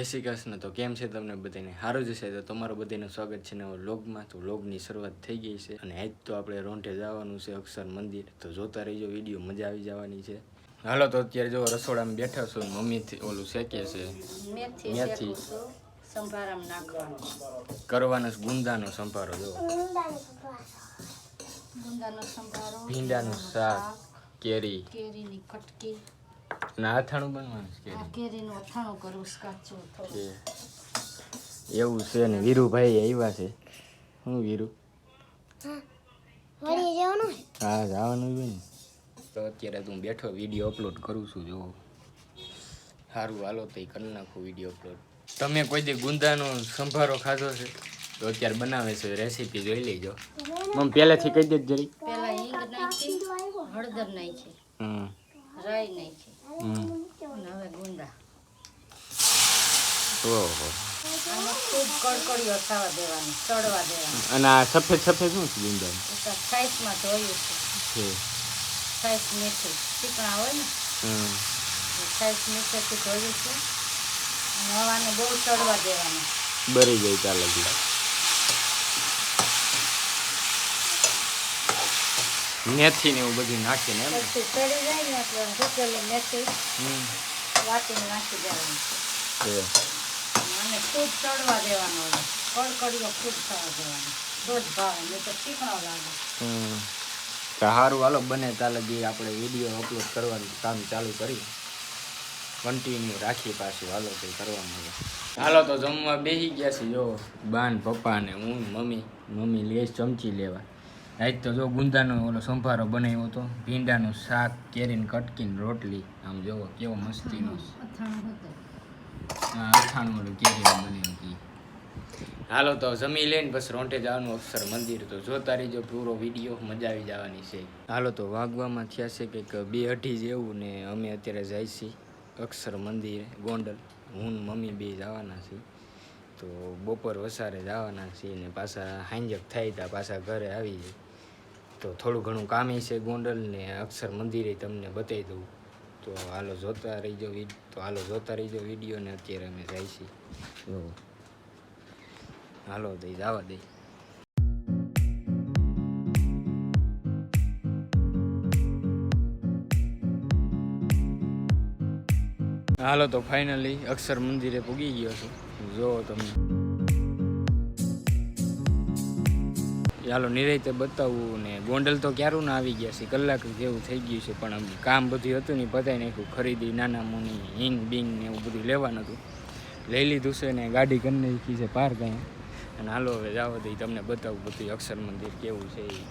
શ્રી કૃષ્ણ। તો કેમ છે તમને બધાને? સારું જ હશે। તો તમારું બધાનું સ્વાગત છે નવા વ્લોગમાં। તો વ્લોગની શરૂઆત થઈ ગઈ છે અને આજ તો આપણે રોંઢે જવાનું છે અક્ષર મંદિર। તો જોતા રહીજો વિડીયો, મજા આવી જવાની છે। હાલો તો અત્યારે જો રસોડામાં બેઠા છું, મમ્મી ઓલું શેકે છે મેથી સંભારામાં નાખવાનો કરવાનો ગુંદાનો સંભારો। જો ગુંદાનો સંભારો, ભીંડાનું શાક, કેરીની કટકી ના અથાણું બનવાનું છે। કેરીનું અથાણું કરવું કાચું થોડું એવું છે ને વીરુભાઈ આવ્યા છે। હું વીરુ હા જવાનું હોય ને। તો અત્યારે તું બેઠો વિડીયો અપલોડ કરું છું। જો સારું હાલો તો કરી નાખું વિડીયો અપલોડ। તમે કોઈ દી ગુંદાનો સંભારો ખાધો છે? તો અત્યારે બનાવે છે, રેસીપી જોઈ લેજો। મમ્મી પહેલાથી કહી દેજ જરી। પેલા હિંગ નાખી, હળદર નાખી, રાઈ નાખી અને હવે ગુંદા। ઓહો આને ખૂબ કડકડીઓ થવા દેવાની, ચડવા દેવાની। અને આ સફેદ સફેદ શું છે ગુંદા? છાશમાં ધોયું છે, છાશ મીઠી ચીકણા હોય ને છાશ મીઠેથી ધોયું છે અને હવાને બહુ ચડવા દેવાનું, બરી જાય ચાલે મેથી ને એવું બધું નાખીને પછી ચડી જાય ને એટલે રૂકેલી મેથી વાટીને નાખી દેવાની અને ખૂબ ચડવા દેવાનો, કડકડીઓ ખૂબ થવા દેવાનો, તો જ ભાવે, નહીં તો ચીકણો લાગે। સારું હાલો બને ત્યાં લગી આપણે વિડીયો અપલોડ કરવાનું કામ ચાલુ કરી, કન્ટિન્યુ રાખી પાછું હાલો તો કરવાનું છે। હાલો તો જમવા બેસી ગયા છે। જો બાન પપ્પા ને હું મમ્મી લેસ ચમચી લેવા। આજ તો જો ગુંદાનો ઓલો સંભારો બનાવ્યો હતો, ભીંડાનું શાક, કેરીને કટકીને રોટલી। આમ જોવો કેવો મસ્તીનો અથાણું ઓલું કેરીનું બન્યું હતું। હાલો તો જમી લઈને બસ રોંઢે જવાનું અક્ષર મંદિર। તો જોતા રહીજો પૂરો વિડીયો, મજા આવી જવાની છે। હાલો તો વાગવામાં થયા છે કંઈક 2-2:30 જેવું ને અમે અત્યારે જાય છીએ અક્ષર મંદિર ગોંડલ। હું મમ્મી બે જવાના છીએ। તો બપોર વસારે જવાના છીએ ને પાછા હાંજક થાય ત્યાં પાછા ઘરે આવી જાય। તો થોડું ઘણું કામ છે ગોંડલ ને અક્ષર મંદિરે તમને બતાવી દઉં। તો હાલો જોતા રહીજો વિડીયો ને અત્યારે અમે જાય છીએ। હાલો દઈ જવા દઈ। હાલો તો ફાઇનલી અક્ષર મંદિરે પૂગી ગયો છું। જો તમે હાલો નિરાંતે બતાવું ને ગોંડલ તો ક્યારું ના આવી ગયા છે, કલાક જેવું થઈ ગયું છે, પણ કામ બધું હતું ને પતાવી નાખ્યું। ખરીદી નાના મોની હિંગ બિંગ ને એવું બધું લેવાનું હતું, લઈ લીધું છે ને ગાડી કરી નાખી છે પાર્ક અહીંયા। અને હાલો હવે જવા દઈ, તમને બતાવું બધું અક્ષર મંદિર કેવું છે એ।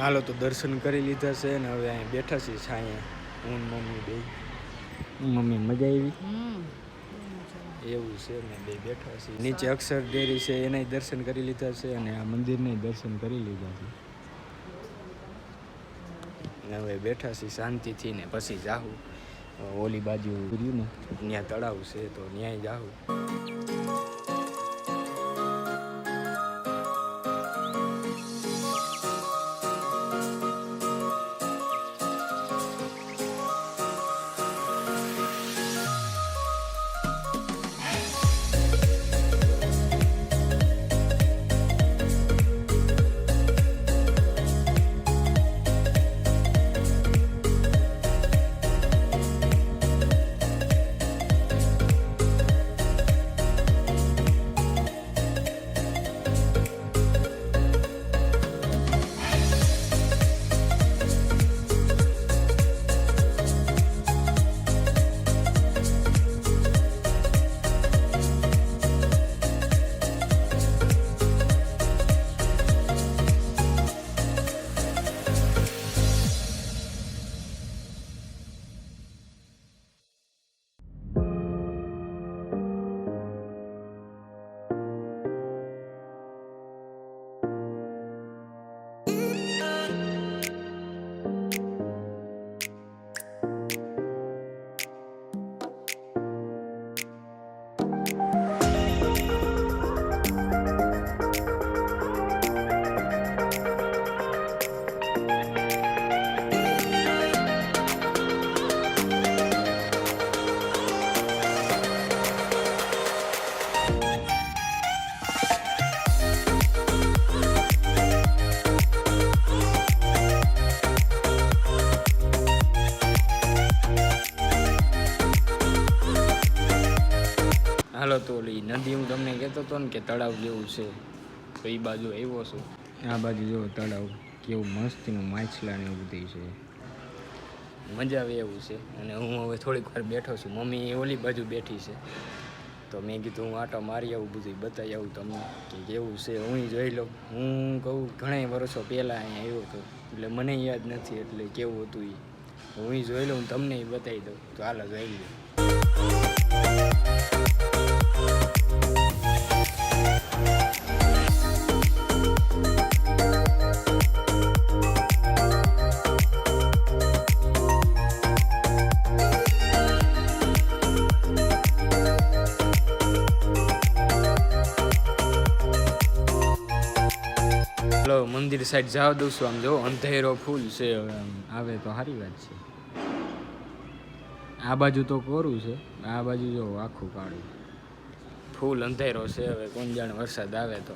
હાલો તો દર્શન કરી લીધા છે ને હવે અહીં બેઠા છીએ છાંયે હું ને મમ્મી બે. મમ્મી મજા આવી? એવું છે ને બે બેઠા છીએ નીચે અક્ષર ડેરી છે એના દર્શન કરી લીધા છે અને આ મંદિરના દર્શન કરી લીધા છે. હવે બેઠા છીએ શાંતિથી ને પછી જાહું ઓલી બાજુ રહ્યું ને ત્યાં તળાવ છે તો ત્યાંય જાહું. હાલો તો ઓલી નદી હું તમને કહેતો હતો ને કે તળાવ જેવું છે તો એ બાજુ આવ્યો છું. આ બાજુ જો તળાવ કેવું મસ્તીનું માછલા ને એવું બધું છે, મજા આવે એવું છે. અને હું હવે થોડીક વાર બેઠો છું, મમ્મી ઓલી બાજુ બેઠી છે તો મેં કીધું હું આટો મારી આવું બધું બતાવી આવું તમને કે કેવું છે. હું જોઈ લઉં. હું કહું ઘણા વર્ષો પહેલાં અહીંયા આવ્યો હતો એટલે મને યાદ નથી એટલે કેવું હતું એ હું જોઈ લઉં તમને બતાવી દઉં. તો હાલ જોઈ લઉં. મંદિર સાઈડ જવા દઉં છું. આમ જો અંધેરો ફૂલ છે, હવે આમ આવે તો સારી વાત છે. આ બાજુ તો કોરું છે, આ બાજુ જો આખું કાળું ફૂલ અંધેરો છે. હવે કોણ જાણે વરસાદ આવે તો.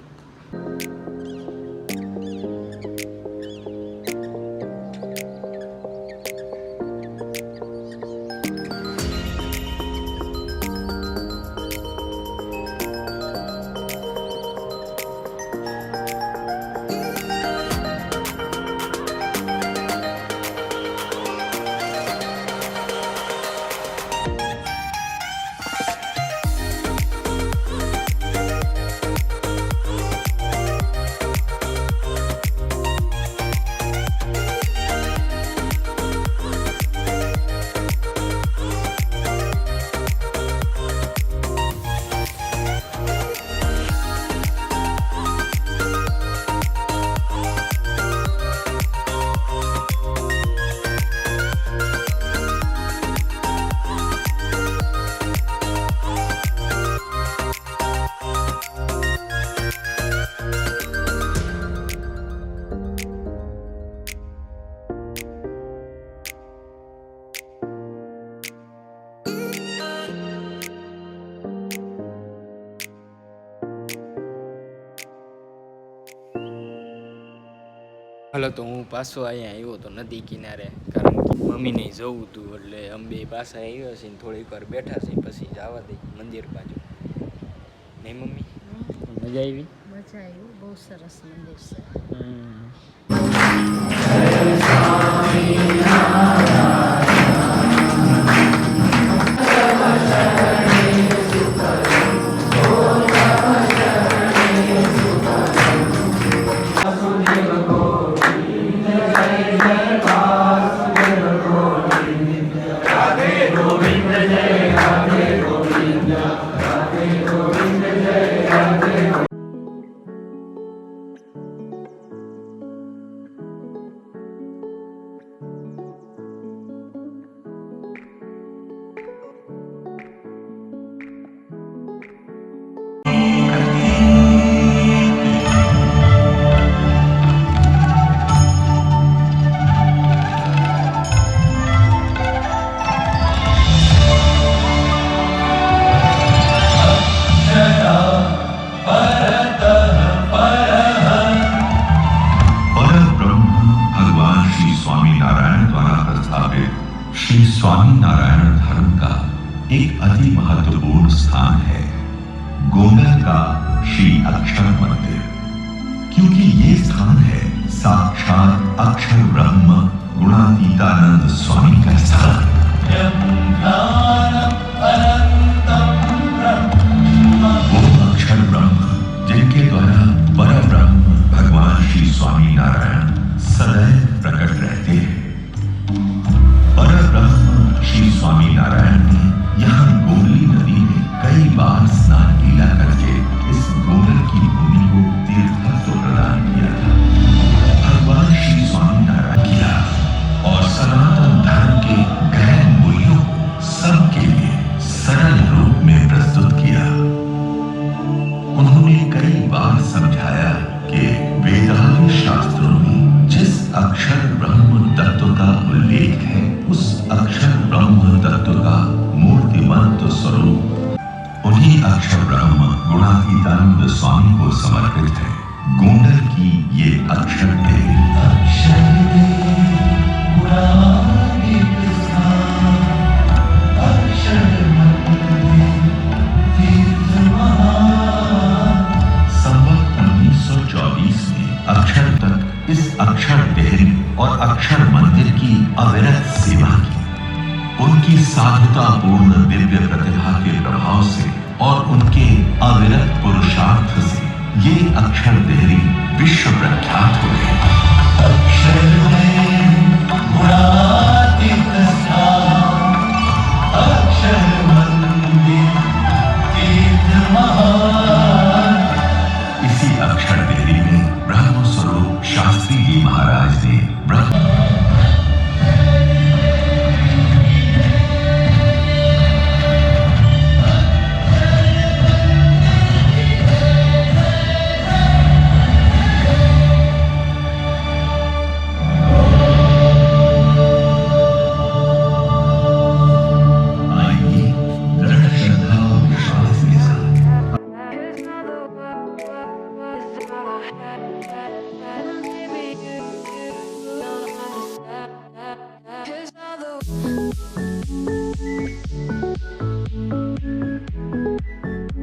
હાલો તો હું પાછો અહીંયા આવ્યો તો નદી કિનારે, કારણ કે મમ્મીને જવું હતું એટલે અમે બે પાછા આવ્યા છીએ. થોડીક વાર બેઠા છીએ પછી જવા દઈ મંદિર બાજુ. નહીં મમ્મી મજા આવી? મજા આવી, બહુ સરસ મંદિર છે. स्वामी नारायण धर्म का एक अति महत्वपूर्ण स्थान है गोंडल का श्री अक्षर मंदिर, क्योंकि ये स्थान है साक्षात अक्षर ब्रह्म गुणातीतानंद स्वामी का स्थान। वो अक्षर ब्रह्म जिनके द्वारा पर ब्रह्म भगवान श्री स्वामी नारायण सदैव प्रकट रहते हैं। पर ब्रह्म श्री स्वामी नारायण ने यहाँ गोमली नदी में कई बार स्नान लीला करके इस गोंडल की भूमि को तीर्थत्व प्रदान किया था। भगवान श्री स्वामी नारायण किया और सनातन धर्म के गहन मूल्यों को सबके लिए सरल रूप में प्रस्तुत किया। उन्होंने कई बार समझाया कि वेदांत शास्त्रों में जिस अक्षर ब्रह्म तत्व का उल्लेख है उस अक्षर ब्रह्म तत्व का मूर्तिमंत स्वरूप उन्हीं अक्षर ब्रह्म गुणातीतानंद स्वामी को समर्पित है। गोंडल की ये अक्षर अक्षर तक इस अक्षर देहरी और अक्षर मंदिर की अविरत सेवा की। उनकी साधुतापूर्ण दिव्य प्रतिभा के प्रभाव से और उनके अविरत पुरुषार्थ से ये अक्षर देहरी विश्व प्रख्यात हो गए। इसी अक्षर देहरी में ब्रह्म स्वरूप शास्त्री जी महाराज ने ब्रह्म Cause all the